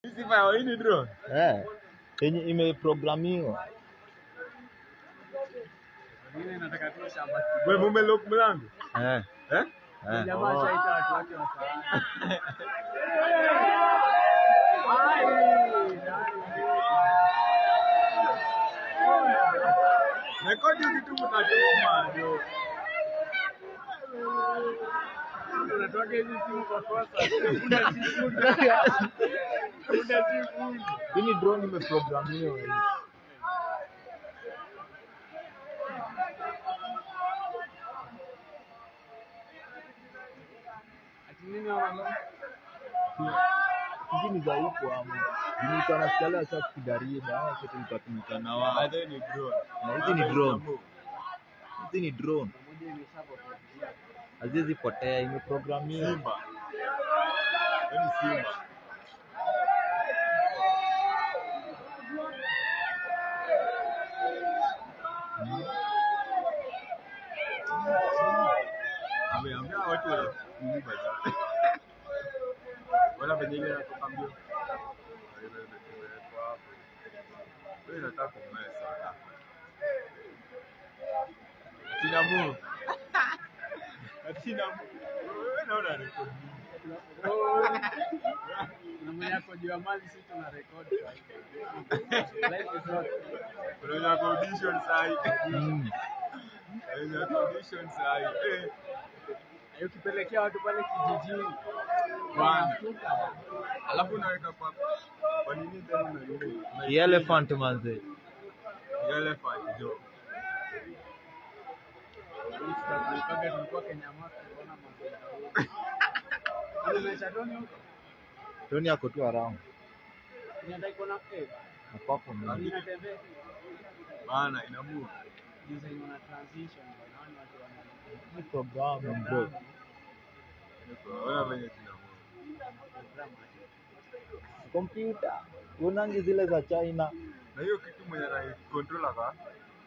Hizi file hii ni drone. Yenye imeprogramiwa. Mimi nataka tu shamba. Wewe mume lock mlango? Jamaa shaita watu wake wasaana. Rekodi kitu mtatuma ndio. Unatoka hizi simu kwa kosa. Hii drone imeprogramiwa hii. Nini wala? Hizi za huko hapo. Ni kana skala sasa kidariba, kitu nitatumika na wao. Hizi ni drone. Hizi ni drone. Hizi ni drone. Haziwezi potea, imeprogramiwa. Simba. Ni Simba. Ameambia watu wala kuiba sana. Wala venye ile natoka mbio. Wewe unataka kumesa. Atina mu. Atina mu. Wewe naona rekodi. Na mwenye yako juu ya mali sisi tuna record. Life is not. Kuna condition sahi. Kuna condition sahi. Ukipelekea watu pale kijijini. Bwana. Alafu unaweka kwa nini tena na The elephant manze. The elephant jo. Tulipanga tulikuwa Kenya Mast tunaona mambo. Unamesha Tony huko? Tony yako tu around. Unataka kuona Hapo mimi. inatembea. Bana ina move. Design na transition wanaona watu wana Ni program bro. Ona venye tuna Computer. Unangi zile za China. na hiyo kitu mwenye na controller ka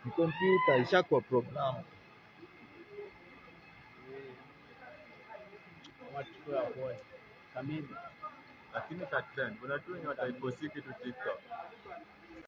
Ni computer ishakuwa program. watu kwa boy kamili lakini 10 kuna tu wenye wataiposti kitu TikTok